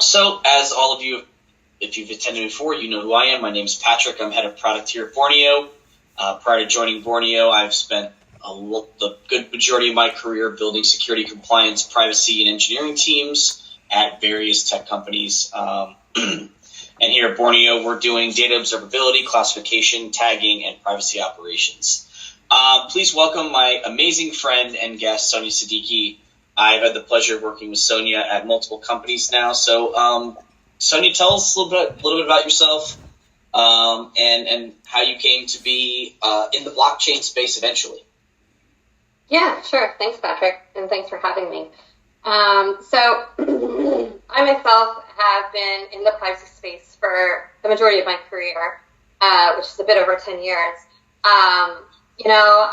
So, as all of you, if you've attended before, you know who I am. My name is Patrick. I'm head of product here at Borneo. Prior to joining Borneo, I've spent the good majority of my career building security, compliance, privacy, and engineering teams at various tech companies. And here at Borneo, we're doing data observability, classification, tagging, and privacy operations. Please welcome my amazing friend and guest, Sonia Siddiqui. I've had the pleasure of working with Sonia at multiple companies now. So, Sonia, tell us a little bit about yourself and how you came to be in the blockchain space eventually. Yeah, sure. Thanks, Patrick, and thanks for having me. So I myself have been in the privacy space for the majority of my career, which is a bit over 10 years.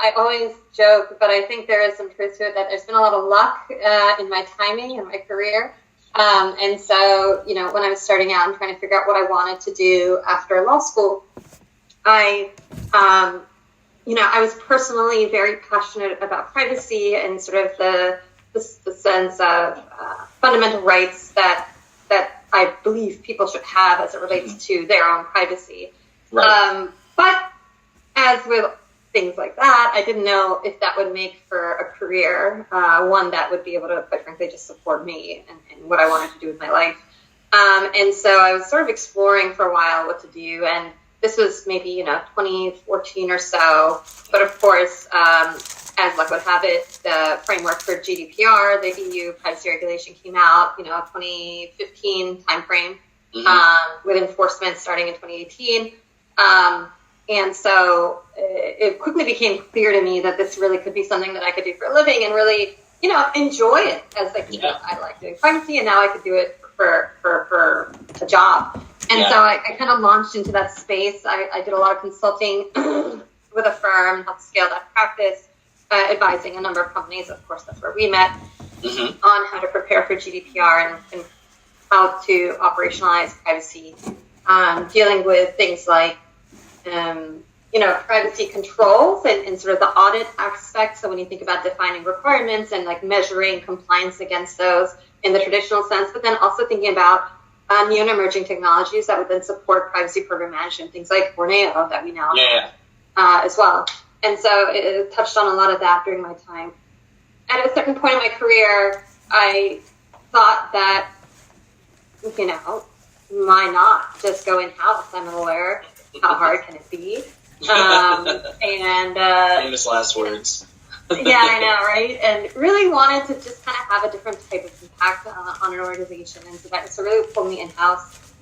I always joke, but I think there is some truth to it that there's been a lot of luck in my timing and my career. And so, when I was starting out and trying to figure out what I wanted to do after law school, I was personally very passionate about privacy and sort of the sense of fundamental rights that I believe people should have as it relates to their own privacy. Right. But as with things like that, I didn't know if that would make for a career, one that would be able to, quite frankly, just support me and what I wanted to do with my life. And so I was sort of exploring for a while what to do, and this was maybe, 2014 or so. But of course, as luck would have it, the framework for GDPR, the EU privacy regulation, came out, 2015 timeframe, with enforcement starting in 2018. And so it quickly became clear to me that this really could be something that I could do for a living and really, enjoy it as I like doing privacy, and now I could do it for a job. And so I kind of launched into that space. I did a lot of consulting with a firm, helped scale that practice, advising a number of companies. Of course, that's where we met, on how to prepare for GDPR and how to operationalize privacy, dealing with things like privacy controls and sort of the audit aspect. So when you think about defining requirements and like measuring compliance against those in the traditional sense, but then also thinking about new and emerging technologies that would then support privacy program management, things like Borneo that we now have as well. And so it touched on a lot of that during my time. At a certain point in my career, I thought that, why not just go in-house? I'm a lawyer. How hard can it be? Famous last words. Yeah, I know, right? And really wanted to just kind of have a different type of impact on an organization. And so really pulled me in-house.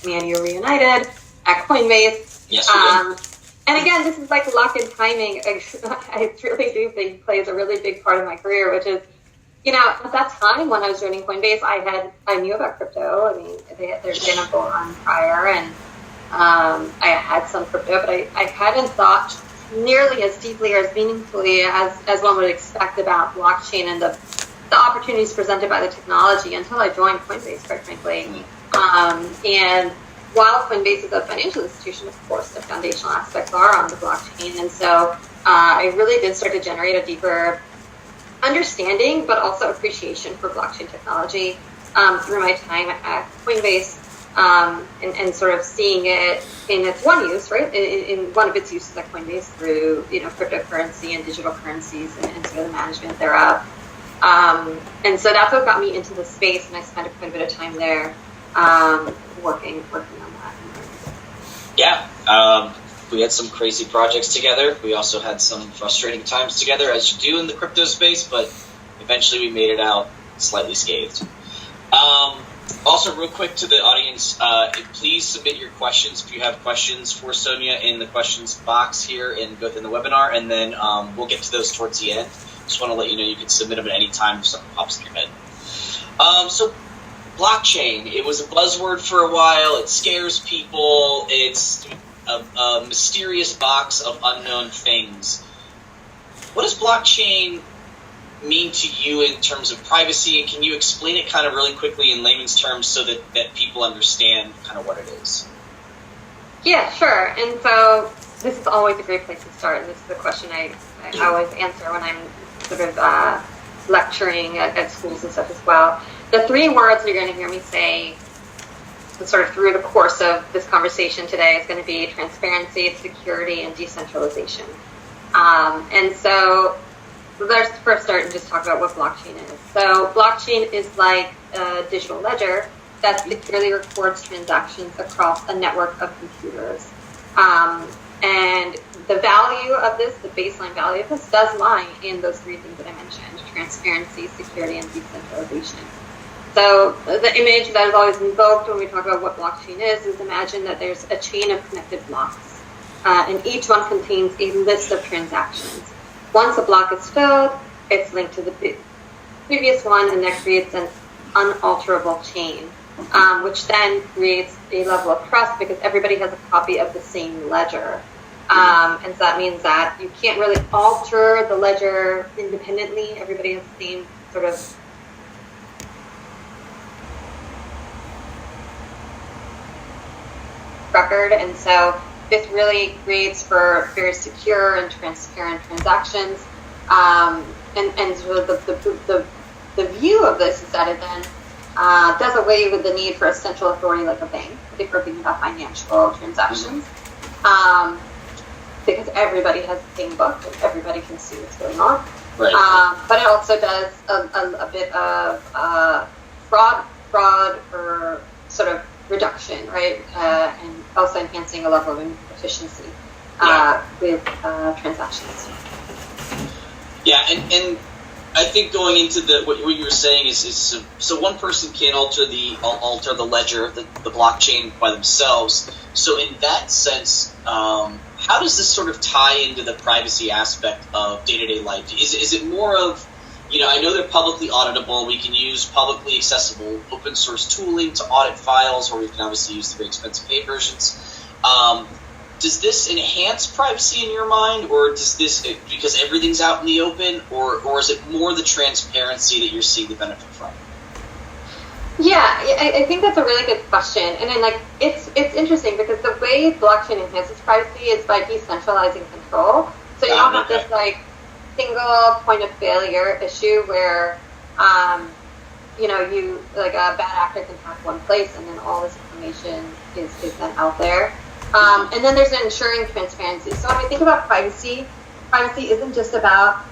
Me and you were reunited at Coinbase. Yes, we did. And again, this is like luck and timing. I really do think plays a really big part of my career, which is, at that time when I was joining Coinbase, I knew about crypto. I mean, there's been a bull run prior, and I had some crypto, but I hadn't thought nearly as deeply or as meaningfully as one would expect about blockchain and the opportunities presented by the technology until I joined Coinbase, quite frankly. And while Coinbase is a financial institution, of course, the foundational aspects are on the blockchain. And so I really did start to generate a deeper understanding, but also appreciation for blockchain technology through my time at Coinbase. And sort of seeing it in its one use, right? In one of its uses at Coinbase through, cryptocurrency and digital currencies and sort of the management thereof. And so that's what got me into the space, and I spent quite a bit of time there working on that. Yeah. We had some crazy projects together. We also had some frustrating times together, as you do in the crypto space, but eventually we made it out slightly scathed. Also, real quick to the audience, please submit your questions if you have questions for Sonia in the questions box here within the webinar, and then we'll get to those towards the end. Just want to let you know you can submit them at any time if something pops in your head. So, blockchain, it was a buzzword for a while. It scares people. It's a mysterious box of unknown things. What does blockchain mean to you in terms of privacy, and can you explain it kind of really quickly in layman's terms so that people understand kind of what it is? Yeah, sure. And so this is always a great place to start. This is the question I always answer when I'm sort of lecturing at schools and stuff as well. The three words you're going to hear me say sort of through the course of this conversation today is going to be transparency, security, and decentralization. And so let's first start and just talk about what blockchain is. So blockchain is like a digital ledger that securely records transactions across a network of computers. And the value of this, the baseline value of this, does lie in those three things that I mentioned: transparency, security, and decentralization. So the image that is always invoked when we talk about what blockchain is imagine that there's a chain of connected blocks, and each one contains a list of transactions. Once a block is filled, it's linked to the previous one, and that creates an unalterable chain, which then creates a level of trust because everybody has a copy of the same ledger. And so that means that you can't really alter the ledger independently. Everybody has the same sort of record, and so this really creates for very secure and transparent transactions. And so the view of this is that it then does away with the need for a central authority like a bank if we're thinking about financial transactions, because everybody has the same book and everybody can see what's going on. Right. But it also does a bit of fraud or sort of reduction, right? And also enhancing a level of efficiency with transactions. Yeah, and I think going into what you were saying is so one person can't alter the ledger, the blockchain by themselves. So in that sense, how does this sort of tie into the privacy aspect of day-to-day life? Is it more of, I know they're publicly auditable. We can use publicly accessible open source tooling to audit files, or we can obviously use the very expensive paid versions. Does this enhance privacy in your mind, or does this, because everything's out in the open, or is it more the transparency that you're seeing the benefit from? Yeah, I think that's a really good question, and then it's interesting because the way blockchain enhances privacy is by decentralizing control. So you don't have this single point of failure issue where you like a bad actor can hack one place and then all this information is then out there. And then there's ensuring transparency. So when we think about privacy isn't just about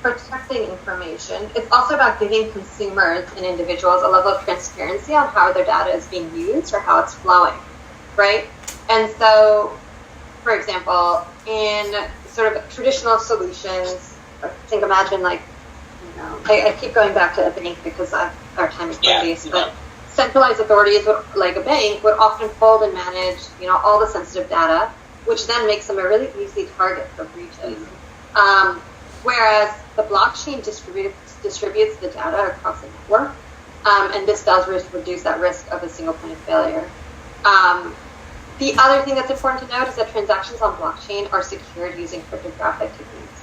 protecting information. It's also about giving consumers and individuals a level of transparency on how their data is being used or how it's flowing, right? And so, for example, in sort of traditional solutions, imagine I keep going back to a bank because our time is limited, but centralized authorities, like a bank, would often hold and manage, all the sensitive data, which then makes them a really easy target for breaches. Whereas the blockchain distributes the data across the network, and this does reduce that risk of a single point of failure. The other thing that's important to note is that transactions on blockchain are secured using cryptographic techniques.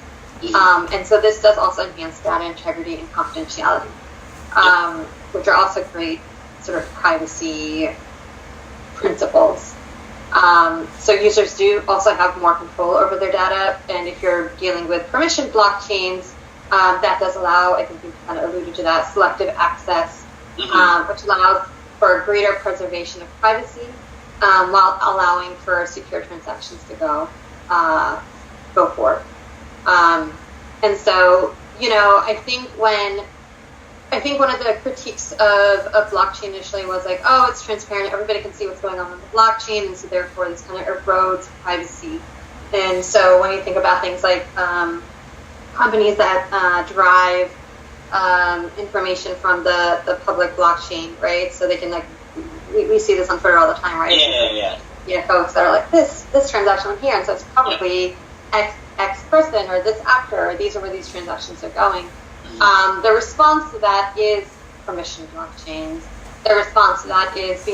And so this does also enhance data integrity and confidentiality, which are also great sort of privacy principles. So users do also have more control over their data, and if you're dealing with permission blockchains, that does allow, I think you kind of alluded to that, selective access, which allows for greater preservation of privacy, while allowing for secure transactions to go forth. And so, I think one of the critiques of blockchain initially was like, oh, it's transparent, everybody can see what's going on the blockchain, and so therefore this kind of erodes privacy. And so when you think about things like companies that derive information from the public blockchain, right? So they can we see this on Twitter all the time, right? Yeah. Folks that are like this transaction went here, and so it's probably X person or this actor, or these are where these transactions are going. The response to that is permission blockchains. The response to that is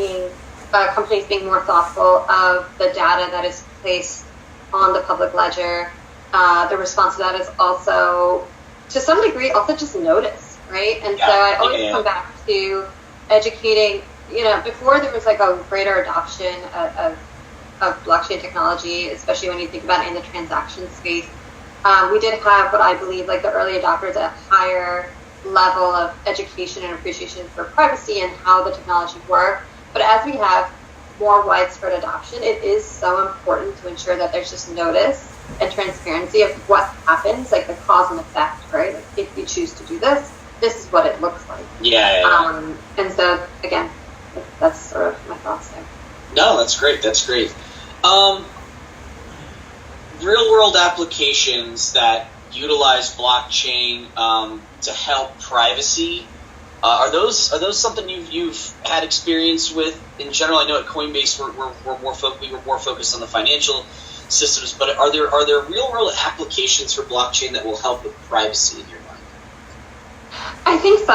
companies being more thoughtful of the data that is placed on the public ledger. The response to that is also, to some degree, also just notice, right? And so I always come back to educating. Before there was a greater adoption of blockchain technology, especially when you think about it in the transaction space. We did have what I believe the early adopters at higher level of education and appreciation for privacy and how the technology works. But as we have more widespread adoption, it is so important to ensure that there's just notice and transparency of what happens, like the cause and effect, right? Like if you choose to do this, this is what it looks like. Yeah. And so, again, that's sort of my thoughts there. No, that's great. That's great. Real-world applications that utilize blockchain to help privacy. Are those something you've had experience with in general? I know at Coinbase we were more focused on the financial systems, but are there real world applications for blockchain that will help with privacy in your mind? I think so.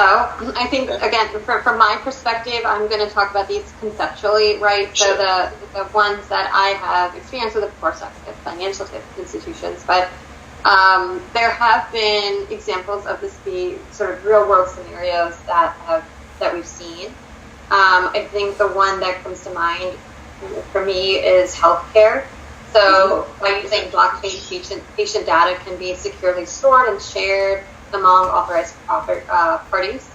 I think again, from my perspective, I'm going to talk about these conceptually, right? Sure. So the ones that I have experience with, of course, are financial institutions, but there have been examples of this be sort of real world scenarios that we've seen. I think the one that comes to mind for me is healthcare. So by using blockchain, patient data can be securely stored and shared among authorized parties.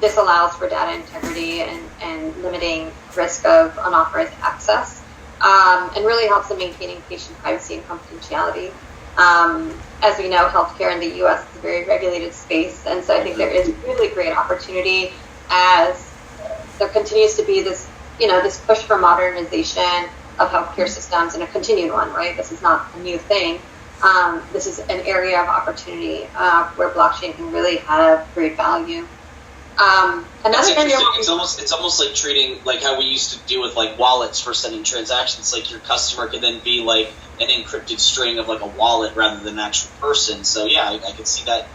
This allows for data integrity and limiting risk of unauthorized access, and really helps in maintaining patient privacy and confidentiality. As we know, healthcare in the U.S. is a very regulated space, and so I think there is really great opportunity as there continues to be this push for modernization of healthcare systems, and a continued one, right? This is not a new thing. This is an area of opportunity where blockchain can really have great value. That's interesting. It's almost like treating like how we used to do with like wallets for sending transactions. Like your customer could then be like an encrypted string of like a wallet rather than an actual person. So yeah, I can see that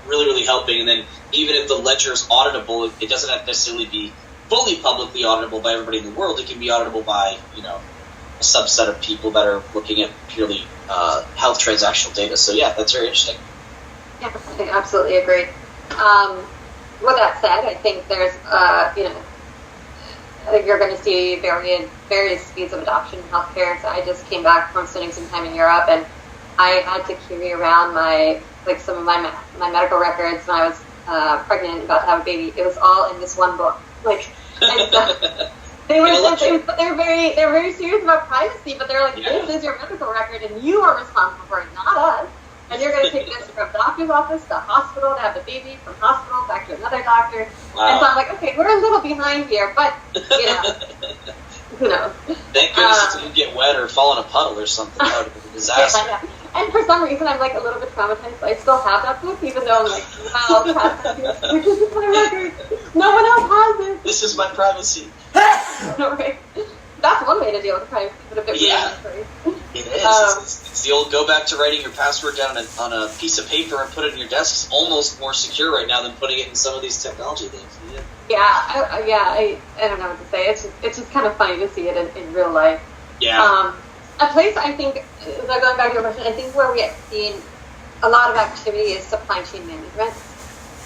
really helping. And then even if the ledger is auditable, it doesn't have to necessarily be fully publicly auditable by everybody in the world. It can be auditable by a subset of people that are looking at purely health transactional data. So yeah, that's very interesting. Yeah, I absolutely agree. With that said, I think there's, I think you're going to see various speeds of adoption in healthcare. So I just came back from spending some time in Europe, and I had to carry around some of my medical records when I was pregnant, about to have a baby. It was all in this one book. And so they were very serious about privacy, but they're like, this is your medical record, and you are responsible for it, not us. And you're going to take this from doctor's office to hospital to have the baby, from hospital back to another doctor. Wow. And so I'm like, okay, we're a little behind here, but, who knows? Thank goodness it didn't get wet or fall in a puddle or something. That would have been a disaster. Yeah. And for some reason, I'm like a little bit traumatized. I still have that book, even though I'm like, wow, this is my record. No one else has this. This is my privacy. Right. That's one way to deal with privacy, but a bit weird. It is. It's the old go back to writing your password down on a piece of paper and put it in your desk. It's almost more secure right now than putting it in some of these technology things. I don't know what to say. It's just kind of funny to see it in real life. Yeah. A place I think, going back to your question, I think where we have seen a lot of activity is supply chain management.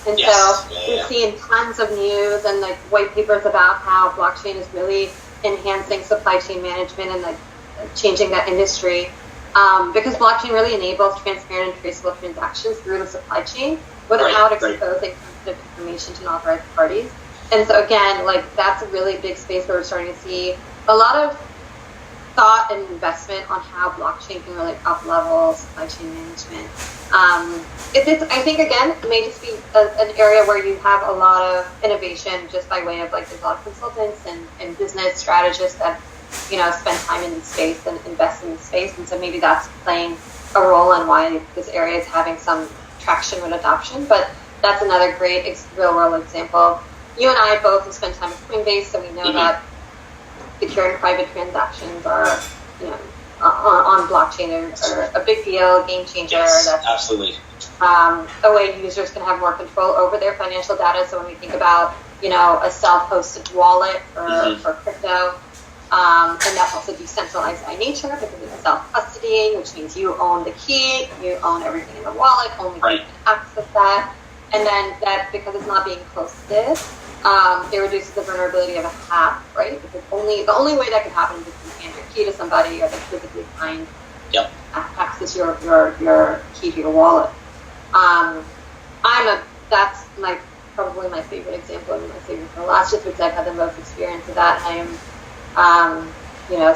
And so we've seen tons of news and like white papers about how blockchain is really enhancing supply chain management and like changing that industry, because blockchain really enables transparent and traceable transactions through the supply chain without exposing sensitive information to unauthorized parties. And so again, like that's a really big space where we're starting to see a lot of thought and investment on how blockchain can really up-level supply chain management. I think, again, it may just be an area where you have a lot of innovation just by way of, like, there's a lot of consultants and business strategists that, spend time in the space and invest in the space. And so maybe that's playing a role in why this area is having some traction with adoption. But that's another great real-world example. You and I both have spent time at Coinbase, so we know that securing private transactions are, on blockchain are a big deal, game changer. Yes, absolutely. A way users can have more control over their financial data. So when we think about, a self-hosted wallet for crypto, and that's also decentralized by nature because it's self-custodying, which means you own the key, you own everything in the wallet, only you can access that. And then that, because it's not being hosted, it reduces the vulnerability of a hack, right? Because the only way that could happen is if you hand your key to somebody or they physically find access your key to your wallet. I'm a that's probably my favorite example and my favorite for last, just because I've had the most experience of that.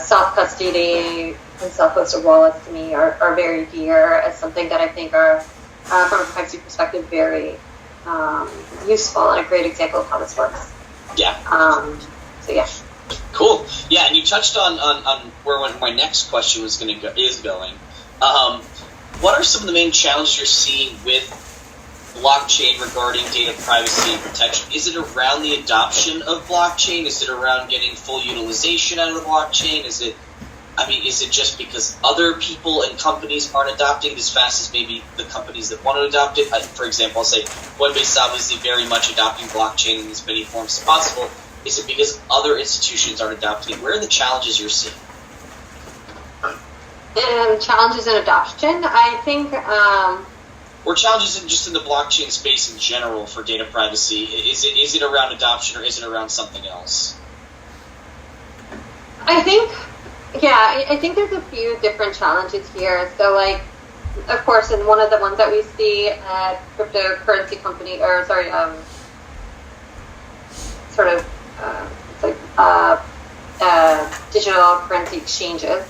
Self-custody and self-hosted wallets to me are very dear as something that I think are, from a privacy perspective, very useful and a great example of how this works. Yeah. Yeah. Cool. Yeah, and you touched on where my next question is going. What are some of the main challenges you're seeing with blockchain regarding data privacy and protection? Is it around the adoption of blockchain? Is it around getting full utilization out of the blockchain? Is it just because other people and companies aren't adopting it as fast as maybe the companies that want to adopt it? For example, I'll say Coinbase is obviously very much adopting blockchain in as many forms as possible. Is it because other institutions aren't adopting it? Where are the challenges you're seeing? Challenges in adoption, I think. Or challenges just in the blockchain space in general for data privacy. Is it around adoption or is it around something else? I think there's a few different challenges here. So, of course, and one of the ones that we see at cryptocurrency company, digital currency exchanges,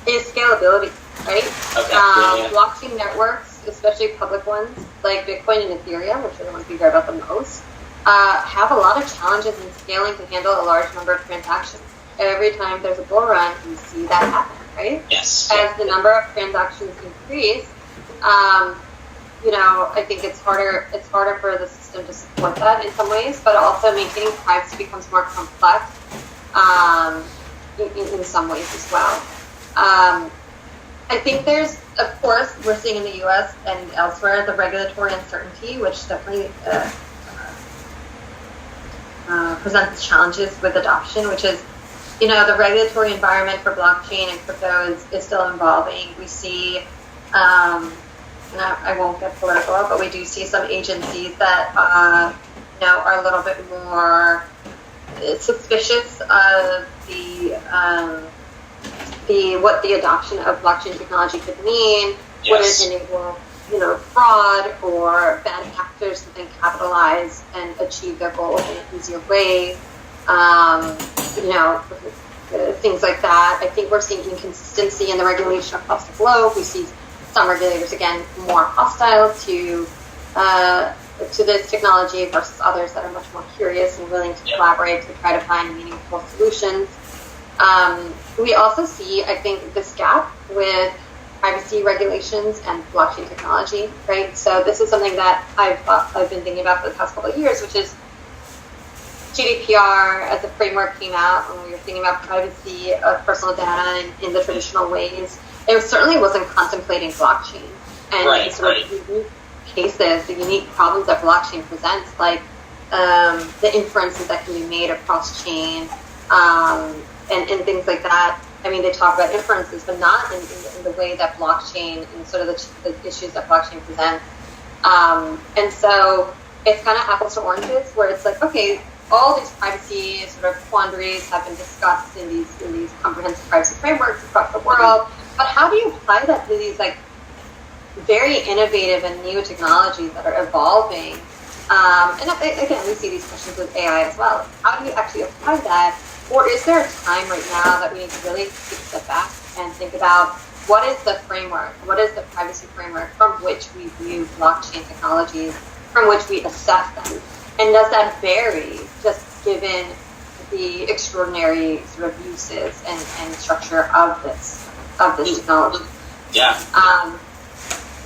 is scalability, right? Okay. Blockchain networks, especially public ones like Bitcoin and Ethereum, which are the ones we hear about the most, have a lot of challenges in scaling to handle a large number of transactions. Every time there's a bull run, you see that happen, right? Yes. As the number of transactions increase, I think it's harder for the system to support that in some ways, but also maintaining privacy becomes more complex in some ways as well. I think there's, of course, we're seeing in the U.S. and elsewhere the regulatory uncertainty, which definitely presents challenges with adoption, which is, the regulatory environment for blockchain and crypto is still evolving. We see, and I won't get political, but we do see some agencies that, are a little bit more suspicious of what the adoption of blockchain technology could mean. Yes. Would it enable, fraud or bad actors to then capitalize and achieve their goals in an easier way? Things like that. I think we're seeing inconsistency in the regulation across the globe. We see some regulators, again, more hostile to this technology versus others that are much more curious and willing to collaborate to try to find meaningful solutions. We also see, I think, this gap with privacy regulations and blockchain technology, right? So this is something that I've been thinking about for the past couple of years, which is GDPR as a framework came out when we were thinking about privacy of personal data in the traditional ways. It certainly wasn't contemplating blockchain and the unique cases, the unique problems that blockchain presents, like the inferences that can be made across chain and things like that. I mean, they talk about inferences, but not in the way that blockchain and sort of the issues that blockchain presents. And so it's kind of apples to oranges, where it's like, okay, all these privacy sort of quandaries have been discussed in these comprehensive privacy frameworks across the world, but how do you apply that to these very innovative and new technologies that are evolving? And again, we see these questions with AI as well. How do you actually apply that? Or is there a time right now that we need to really take a step back and think about what is the framework, what is the privacy framework from which we view blockchain technologies, from which we assess them? And does that vary just given the extraordinary sort of uses and structure of this technology? Yeah.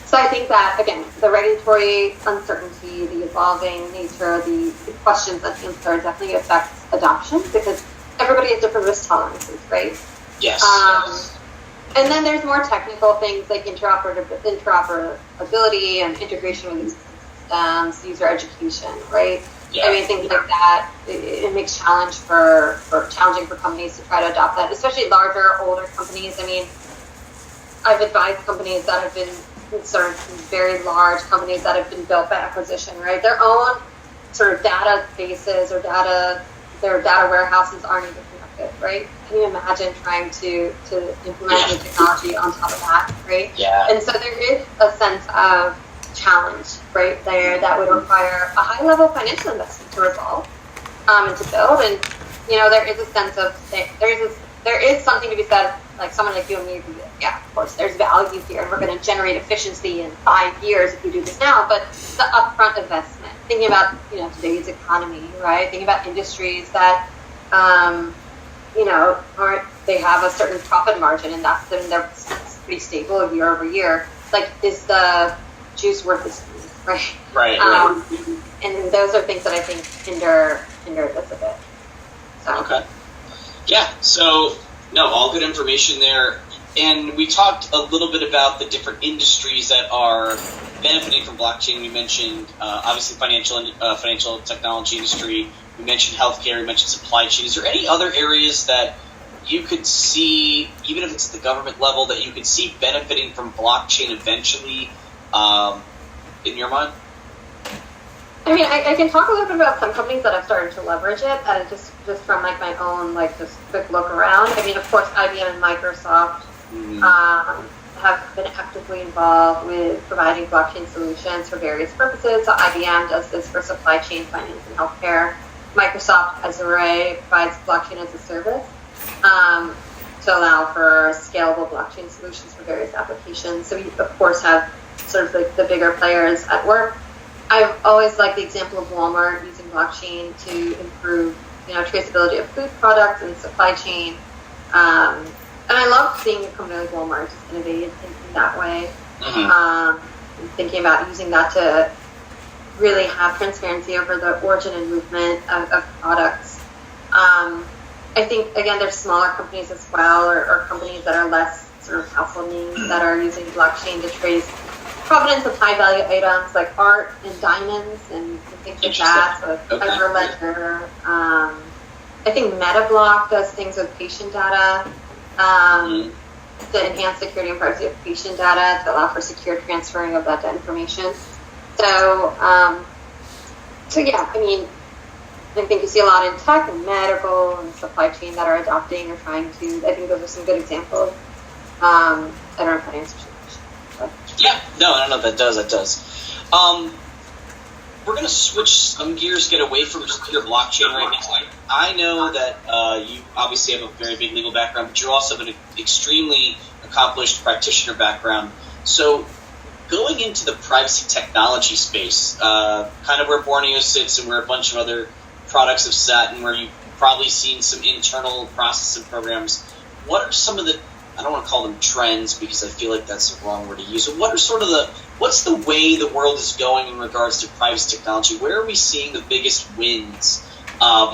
So I think that, again, the regulatory uncertainty, the evolving nature, the questions and answers definitely affects adoption because everybody has different risk tolerances, right? Yes. And then there's more technical things like interoperability and integration with these systems, user education, right? Yeah. I mean, things like that. It makes challenging for companies to try to adopt that, especially larger, older companies. I mean, I've advised companies that have been sort of very large companies that have been built by acquisition, right? Their own sort of databases or their data warehouses aren't even connected, right? Can you imagine trying to implement new technology on top of that, right? Yeah. And so there is a sense of challenge right there that would require a high level financial investment to resolve and to build. And there is a sense of there is something to be said, like someone like you and me, yeah, of course, there's value here, and we're going to generate efficiency in 5 years if we do this now. But the upfront investment, thinking about today's economy, right? Thinking about industries that they have a certain profit margin, and they're pretty stable year over year. Like, is the juice worth the squeeze, right? Right. And those are things that I think hinder this a bit. So. Okay. Yeah. So, no, all good information there. And we talked a little bit about the different industries that are benefiting from blockchain. We mentioned, obviously, financial technology industry. We mentioned healthcare. We mentioned supply chain. Is there any other areas that you could see, even if it's at the government level, that you could see benefiting from blockchain eventually, in your mind? I mean, I can talk a little bit about some companies that have started to leverage it, just from like my own just quick look around. I mean, of course, IBM and Microsoft have been actively involved with providing blockchain solutions for various purposes. So IBM does this for supply chain, finance, and healthcare. Microsoft Azure provides blockchain as a service to allow for scalable blockchain solutions for various applications. So we, of course, have sort of the bigger players at work. I've always liked the example of Walmart using blockchain to improve, traceability of food products and supply chain. And I love seeing a company like Walmart just innovate in that way. And thinking about using that to really have transparency over the origin and movement of products. I think, again, there's smaller companies as well, or companies that are less sort of household names that are using blockchain to trace provenance of high-value items like art and diamonds and things like that. So Ledger Ledger. I think Metablock does things with patient data to enhance security and privacy of patient data to allow for secure transferring of that information. So yeah, I mean, I think you see a lot in tech and medical and supply chain that are adopting or trying to. I think those are some good examples that are in financial solutions. Yeah, no, that does. We're going to switch some gears, get away from just pure blockchain right now. I know that you obviously have a very big legal background, but you also have an extremely accomplished practitioner background. So going into the privacy technology space, kind of where Borneo sits and where a bunch of other products have sat and where you've probably seen some internal process and programs, what are some of the, I don't want to call them trends because I feel like that's the wrong word to use, but what are sort of what's the way the world is going in regards to privacy technology? Where are we seeing the biggest wins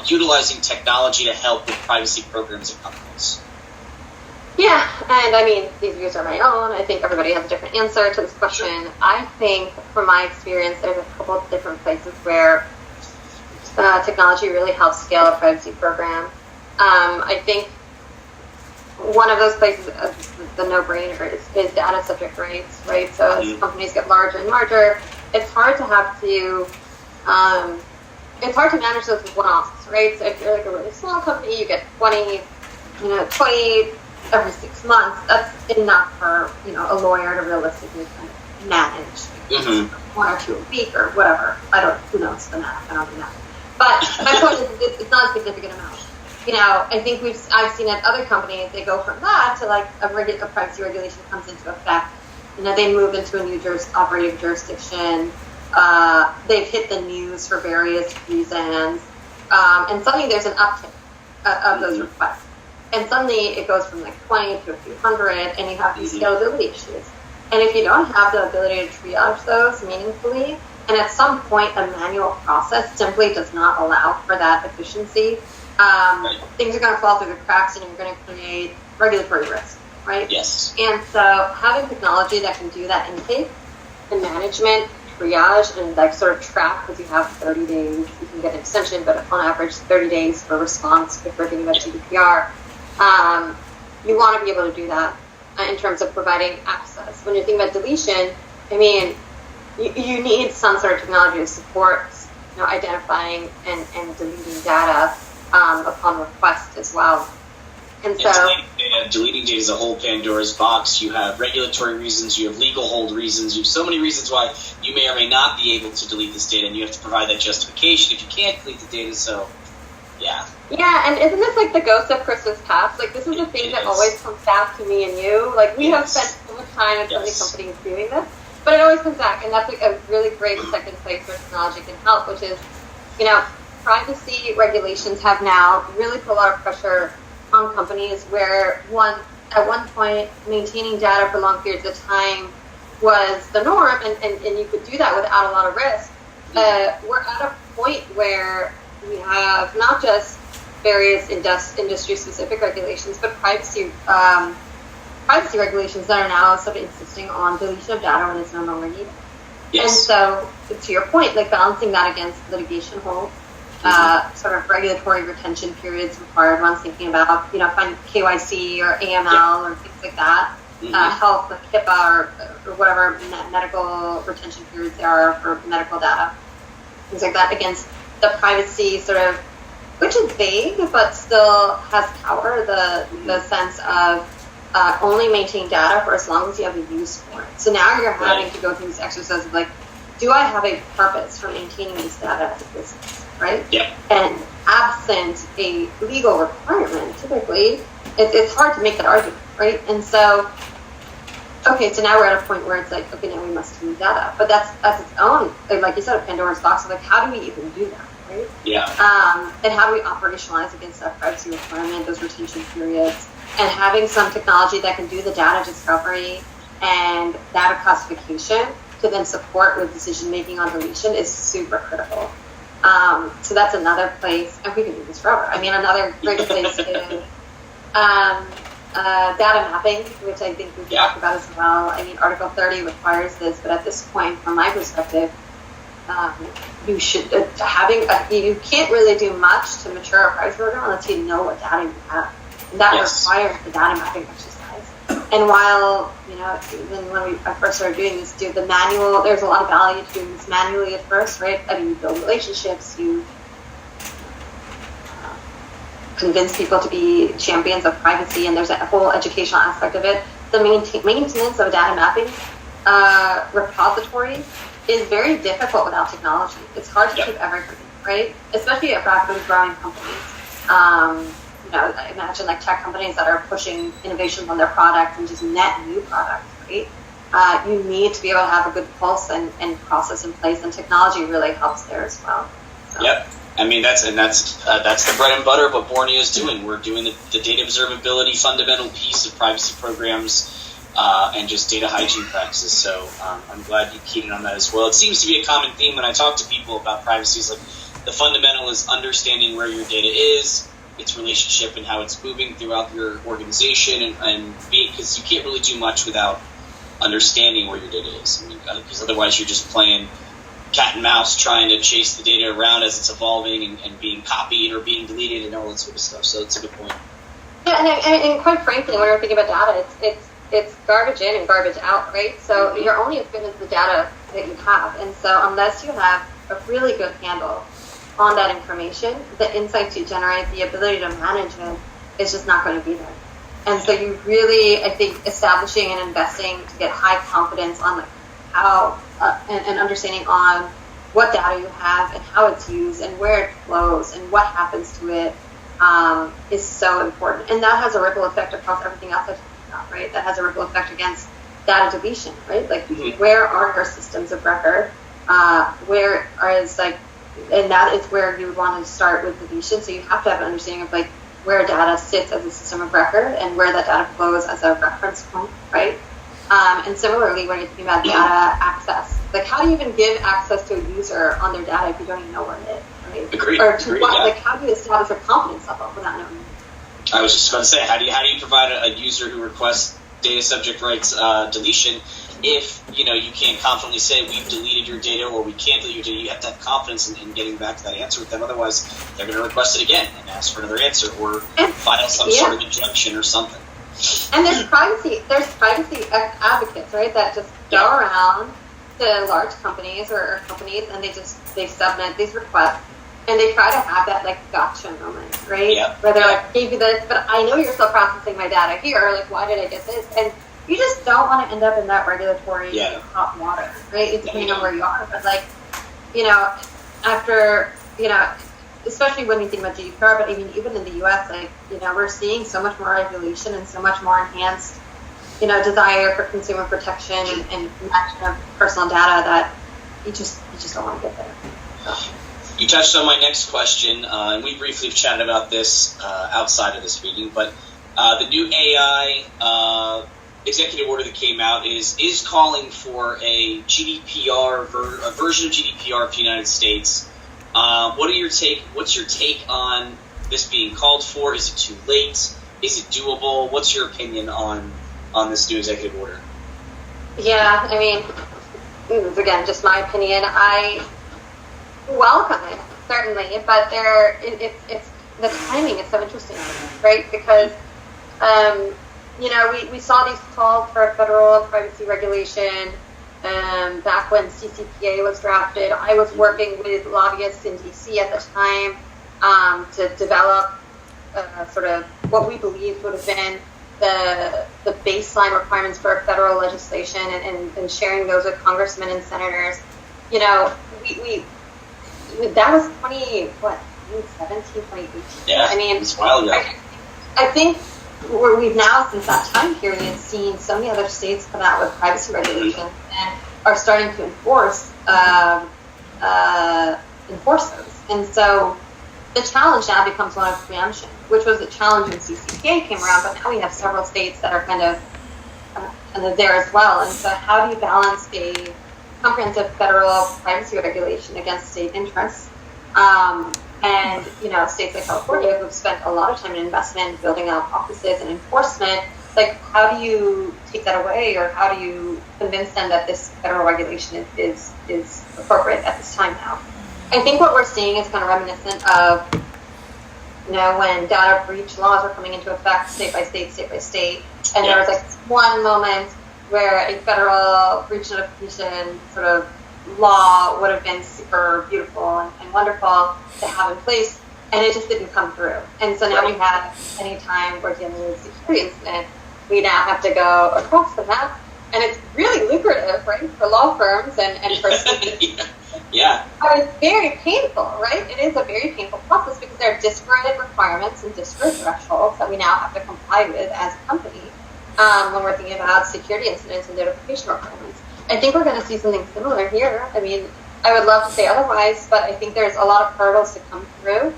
utilizing technology to help with privacy programs at companies? Yeah, and I mean, these views are my own. I think everybody has a different answer to this question. Sure. I think, from my experience, there's a couple of different places where technology really helps scale a privacy program. I think one of those places, the no-brainer, is data subject rates, right? So as companies get larger and larger, it's hard to manage those one-offs, right? So if you're like a really small company, you get 20 every 6 months. That's enough for a lawyer to realistically kind of manage one or two a week or whatever. Who knows the math? I don't do that. But my point is, it's not a significant amount. I think I've seen at other companies, they go from that to like a privacy regulation comes into effect. They move into a new operating jurisdiction. They've hit the news for various reasons, and suddenly there's an uptick of those requests. And suddenly it goes from like 20 to a few hundred, and you have these scalability issues. And if you don't have the ability to triage those meaningfully, and at some point a manual process simply does not allow for that efficiency, things are going to fall through the cracks, and you're going to create regulatory risk, right? Yes. And so having technology that can do that intake and management, triage, and like sort of track, because you have 30 days, you can get an extension, but on average 30 days for response if we're thinking about GDPR. You want to be able to do that in terms of providing access. When you're thinking about deletion, I mean, you need some sort of technology to support identifying and deleting data upon request as well. And so deleting data is a whole Pandora's box. You have regulatory reasons, you have legal hold reasons, you have so many reasons why you may or may not be able to delete this data, and you have to provide that justification if you can't delete the data. So, yeah. Yeah, and isn't this like the ghost of Christmas past? Like, this is the thing that always comes back to me and you. Like, we have spent so much time at so many companies doing this, but it always comes back, and that's like a really great second place where technology can help, which is, you know, privacy regulations have now really put a lot of pressure on companies where at one point maintaining data for long periods of time was the norm, and you could do that without a lot of risk. We're at a point where we have not just various industry-specific regulations, but privacy regulations that are now sort of insisting on deletion of data when it's no longer needed. Yes. And so, to your point, like balancing that against litigation holds, sort of regulatory retention periods required when thinking about, you know, KYC or AML or things like that, health, like HIPAA or whatever medical retention periods there are for medical data, things like that, against the privacy sort of, which is vague but still has power, the sense of only maintain data for as long as you have a use for it. So now you're having to go through this exercise of like, do I have a purpose for maintaining this data as a business, right? Yeah. And absent a legal requirement, typically, it's hard to make that argument, right? And so, okay, so now we're at a point where it's like, okay, now we must delete data. But that's its own, like you said, a Pandora's box of like, how do we even do that, right? Yeah. And how do we operationalize against that privacy requirement, those retention periods, and having some technology that can do the data discovery and data classification to then support with decision-making on deletion is super critical. So that's another place, and we can do this forever. I mean, another great place is data mapping, which I think we've talked about as well. I mean, Article 30 requires this, but at this point, from my perspective, you should you can't really do much to mature a privacy program unless you know what data you have. And that requires the data mapping exercise. And while, you know, even when I first started doing this, the manual, there's a lot of value to doing this manually at first, right? I mean, you build relationships, you convince people to be champions of privacy, and there's a whole educational aspect of it. The maintenance of a data mapping repository is very difficult without technology. It's hard to keep everything, right? Especially at rapidly growing companies. You know, I imagine like tech companies that are pushing innovations on their product and just net new products, right? You need to be able to have a good pulse and process in place, and technology really helps there as well. So. Yep. I mean, that's the bread and butter of what Borneo is doing. We're doing the data observability fundamental piece of privacy programs and just data hygiene practices. So I'm glad you keyed in on that as well. It seems to be a common theme when I talk to people about privacy. Is like the fundamental is understanding where your data is, its relationship, and how it's moving throughout your organization, and because you can't really do much without understanding where your data is. I mean, because otherwise you're just playing cat and mouse trying to chase the data around as it's evolving and being copied or being deleted and all that sort of stuff. So it's a good point. Yeah, and quite frankly, when we're thinking about data, it's garbage in and garbage out, right? So you're only as good as the data that you have. And so unless you have a really good handle on that information, the insights you generate, the ability to manage it is just not going to be there. And so you really, I think, establishing and investing to get high confidence on how and understanding on what data you have and how it's used and where it flows and what happens to it is so important. And that has a ripple effect across everything else I talked about, right? That has a ripple effect against data deletion, right? Like, where are our systems of record? Where is and that is where you would want to start with deletion. So you have to have an understanding of where data sits as a system of record and where that data flows as a reference point, right? And similarly, when you're thinking about data access, how do you even give access to a user on their data if you don't even know where it is, right? Agreed. Or to what? Yeah. How do you establish a confidence level without knowing it? I was just going to say, how do you provide a user who requests data subject rights deletion if you can't confidently say we've deleted your data or we can't delete your data? You have to have confidence in getting back to that answer with them. Otherwise, they're going to request it again and ask for another answer or file some sort of injunction or something. And there's privacy advocates, right, that just go around to large companies or companies and they submit these requests and they try to have that like gotcha moment, right? Yeah. Where they're like, gave you this, but I know you're still processing my data here. Like, why did I get this? And you just don't want to end up in that regulatory hot water, right? It's depending on where you are, but like, after especially when you think about GDPR, but I mean, even in the U.S., like, we're seeing so much more regulation and so much more enhanced, desire for consumer protection and protection of personal data that you just don't want to get there. So. You touched on my next question, and we briefly chatted about this outside of this meeting, but the new AI executive order that came out is calling for a GDPR a version of GDPR for the United States. What's your take on this being called for? Is it too late? Is it doable? What's your opinion on this new executive order? Yeah, I mean, again, just my opinion. I welcome it, certainly, but it's the timing is so interesting, right? Because we saw these calls for federal privacy regulation back when CCPA was drafted. I was working with lobbyists in DC at the time to develop sort of what we believed would have been the baseline requirements for federal legislation and sharing those with congressmen and senators. We that was 2017, 2018. Yeah, I mean, it's a while ago. I think we've now, since that time period, seen so many other states come out with privacy regulations and are starting to enforce those. And so the challenge now becomes one of preemption, which was a challenge when CCPA came around, but now we have several states that are kind of there as well. And so how do you balance a comprehensive federal privacy regulation against state interests? And states like California, who've spent a lot of time and investment building up offices and enforcement, like, how do you take that away, or how do you convince them that this federal regulation is appropriate at this time now? I think what we're seeing is kind of reminiscent of, when data breach laws were coming into effect state by state, and there was like one moment where a federal breach notification sort of law would have been super beautiful and wonderful to have in place, and it just didn't come through. And so now we have, any time we're dealing with security incident, we now have to go across the map, and it's really lucrative, right, for law firms and for Yeah. But it's very painful, right? It is a very painful process because there are disparate requirements and disparate thresholds that we now have to comply with as a company when we're thinking about security incidents and notification requirements. I think we're going to see something similar here. I mean, I would love to say otherwise, but I think there's a lot of hurdles to come through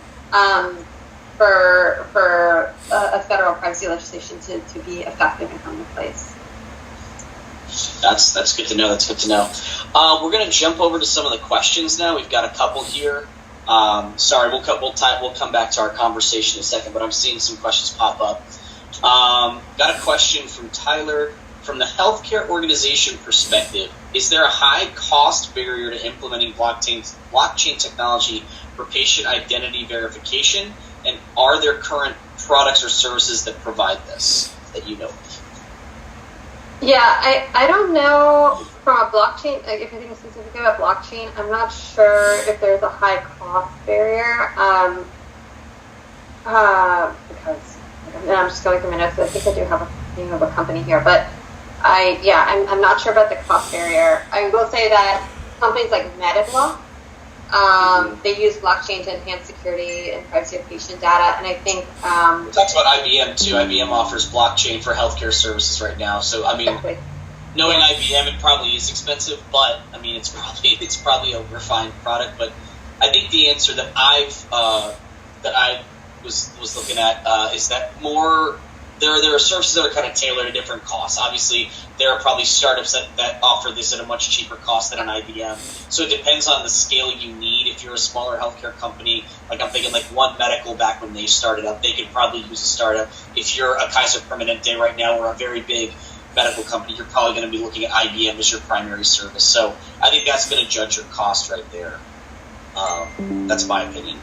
for a federal privacy legislation to be effective and come into place. That's good to know. That's good to know. We're going to jump over to some of the questions now. We've got a couple here. Sorry, we'll come back to our conversation in a second, but I'm seeing some questions pop up. Got a question from Tyler. From the healthcare organization perspective, is there a high cost barrier to implementing blockchain technology for patient identity verification? And are there current products or services that provide this that you know of? Yeah, I don't know from a blockchain, like if I think specifically about blockchain, I'm not sure if there's a high cost barrier because, and I'm just going through my notes, I think I do have a name of a company here, but I'm not sure about the cost barrier. I will say that companies like MetaBlock, they use blockchain to enhance security and privacy of patient data, and I think we talked about IBM too. IBM offers blockchain for healthcare services right now. So I mean, exactly. Knowing IBM, it probably is expensive, but I mean, it's probably a refined product. But I think the answer that I was looking at is that more. There are services that are kind of tailored to different costs. Obviously, there are probably startups that offer this at a much cheaper cost than an IBM. So it depends on the scale you need. If you're a smaller healthcare company, like I'm thinking like One Medical back when they started up, they could probably use a startup. If you're a Kaiser Permanente right now or a very big medical company, you're probably going to be looking at IBM as your primary service. So I think that's going to judge your cost right there. That's my opinion.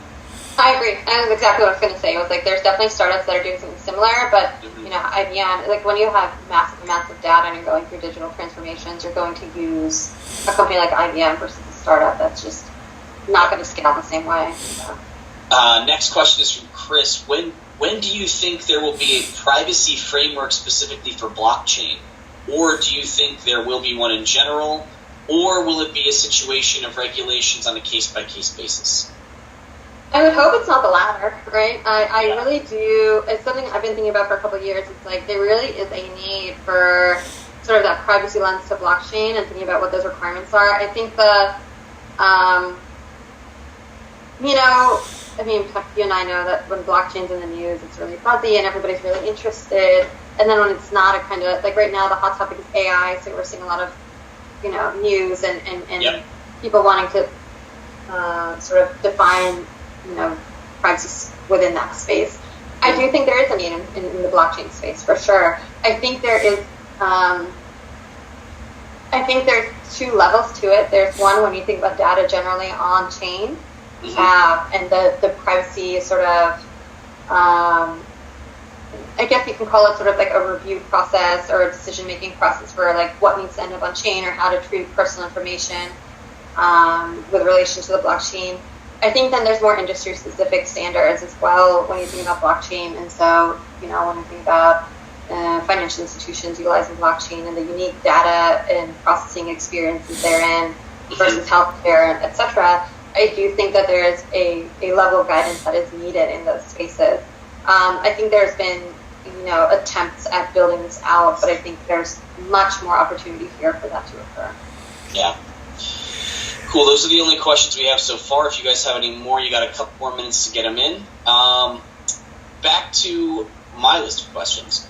I agree. And that's exactly what I was going to say. It was like there's definitely startups that are doing something similar, but IBM, like when you have massive amounts of data and you're going through digital transformations, you're going to use a company like IBM versus a startup that's just not going to scale the same way. Next question is from Chris. When do you think there will be a privacy framework specifically for blockchain? Or do you think there will be one in general? Or will it be a situation of regulations on a case-by-case basis? I would hope it's not the latter, right? I really do. It's something I've been thinking about for a couple of years. It's like there really is a need for sort of that privacy lens to blockchain and thinking about what those requirements are. I think you and I know that when blockchain's in the news, it's really buzzy and everybody's really interested. And then when it's not, it kind of, like right now, the hot topic is AI, so we're seeing a lot of, news and people wanting to sort of define, privacy within that space. I do think there is a need in the blockchain space, for sure. I think there is, there's two levels to it. There's one when you think about data generally on chain, and the privacy sort of, I guess you can call it sort of like a review process or a decision-making process for like what needs to end up on chain or how to treat personal information with relation to the blockchain. I think then there's more industry-specific standards as well when you think about blockchain. And so, when you think about financial institutions utilizing blockchain and the unique data and processing experiences therein versus healthcare, et cetera, I do think that there is a level of guidance that is needed in those spaces. I think there's been, attempts at building this out, but I think there's much more opportunity here for that to occur. Yeah. Cool. Those are the only questions we have so far. If you guys have any more, you got a couple more minutes to get them in. Back to my list of questions.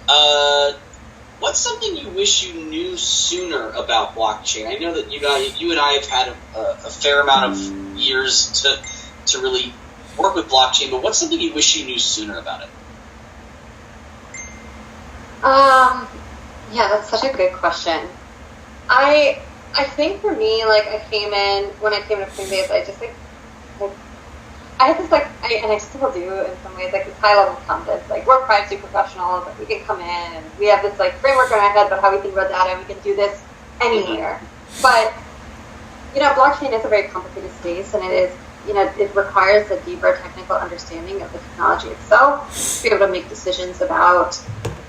What's something you wish you knew sooner about blockchain? I know that you and I have had a fair amount of years to really work with blockchain, but what's something you wish you knew sooner about it? Yeah, that's such a good question. I think for me, when I came to Coinbase, I had this and I still do in some ways, this high level confidence, we're privacy professionals, we can come in and we have this framework in our head about how we think about data, and we can do this anywhere. But, blockchain is a very complicated space, and it is, it requires a deeper technical understanding of the technology itself to be able to make decisions about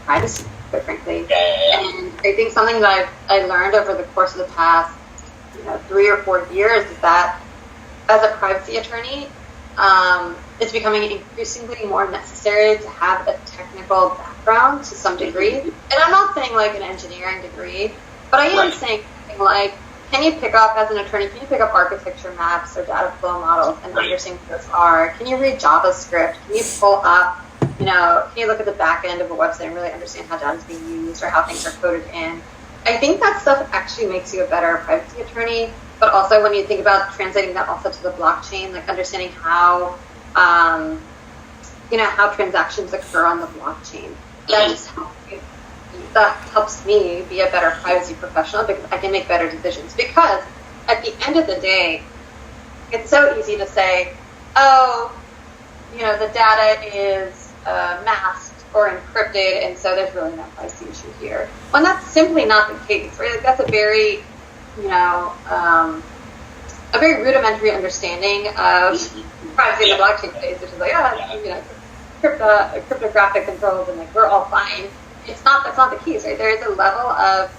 privacy, quite frankly. And I think something that I learned over the course of the past, 3 or 4 years is that as a privacy attorney, it's becoming increasingly more necessary to have a technical background to some degree. And I'm not saying an engineering degree, but I am saying something can you pick up, as an attorney, can you pick up architecture maps or data flow models and understand what those are? Can you read JavaScript? Can you pull up, can you look at the back end of a website and really understand how data is being used or how things are coded in? I think that stuff actually makes you a better privacy attorney, but also when you think about translating that also to the blockchain, understanding how, how transactions occur on the blockchain. That helps me be a better privacy professional because I can make better decisions. Because at the end of the day, it's so easy to say, the data is masked or encrypted, and so there's really no privacy issue here. When that's simply not the case, right? That's a very, a very rudimentary understanding of privacy in the blockchain space, which is cryptographic controls and we're all fine. That's not the case, right? There is a level of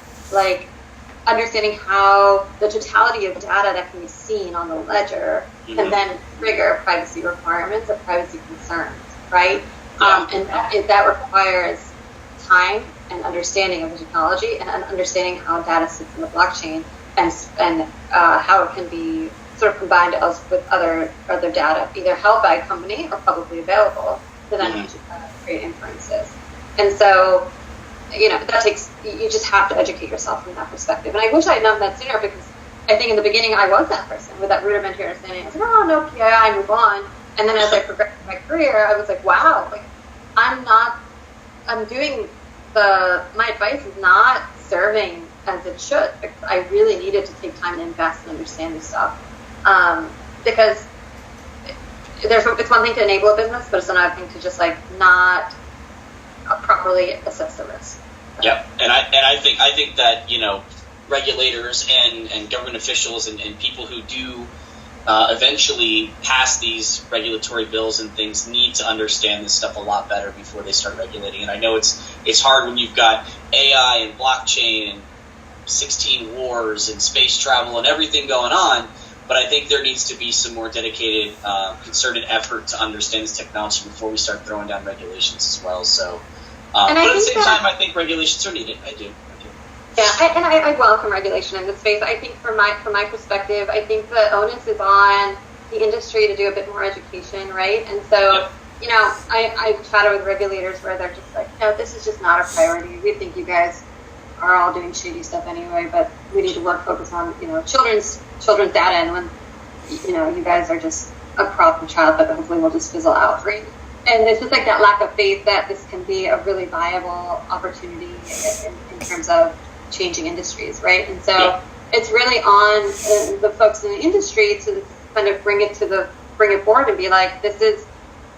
understanding how the totality of data that can be seen on the ledger can then trigger privacy requirements or privacy concerns, right? And that requires time and understanding of the technology and understanding how data sits in the blockchain and how it can be sort of combined with other data, either held by a company or publicly available to then create inferences. And so, that takes, you just have to educate yourself from that perspective. And I wish I had known that sooner because I think in the beginning I was that person with that rudimentary understanding. I was no PII, move on. And then as I progressed in my career, I was wow, my advice is not serving as it should. Because I really needed to take time to invest and understand this stuff. Because it's one thing to enable a business, but it's another thing to just not properly assess the risk. Yep, and I think that regulators and government officials and people who do eventually pass these regulatory bills and things need to understand this stuff a lot better before they start regulating. And I know it's hard when you've got AI and blockchain and 16 wars and space travel and everything going on, but I think there needs to be some more dedicated, concerted effort to understand this technology before we start throwing down regulations as well. So, but at the same time, I think regulations are needed. I do. Yeah, I welcome regulation in this space. I think from my perspective, I think the onus is on the industry to do a bit more education, right? And so, I've chatted with regulators where they're just like, no, this is just not a priority. We think you guys are all doing shady stuff anyway, but we need to focus on, children's data, and when, you guys are just a problem child that hopefully will just fizzle out, right? And it's just like that lack of faith that this can be a really viable opportunity in terms of changing industries, right? And so it's really on the folks in the industry to kind of bring it forward and be like, this is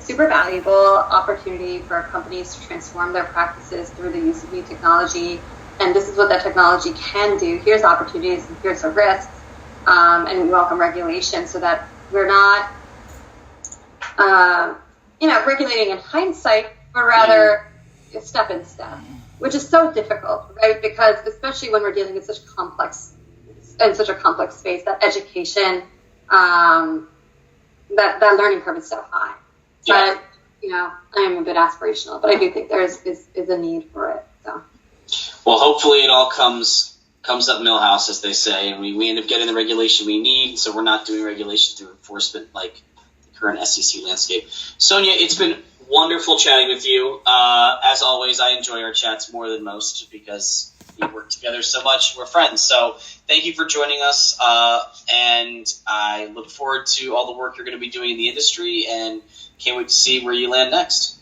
super valuable opportunity for companies to transform their practices through the use of new technology. And this is what that technology can do. Here's opportunities and here's the risks. And we welcome regulation so that we're not, regulating in hindsight, but rather step in step, which is so difficult, right? Because especially when we're dealing with such a complex space, that education, that learning curve is so high. Yeah. But, I'm a bit aspirational, but I do think there is a need for it. So. Well, hopefully it all comes up Millhouse, as they say, and we end up getting the regulation we need, so we're not doing regulation through enforcement like the current SEC landscape. Sonia, it's been wonderful chatting with you. As always, I enjoy our chats more than most because we work together so much. We're friends. So thank you for joining us, and I look forward to all the work you're going to be doing in the industry, and can't wait to see where you land next.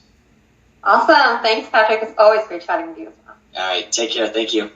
Awesome. Thanks, Patrick. It's always great chatting with you as well. All right. Take care. Thank you.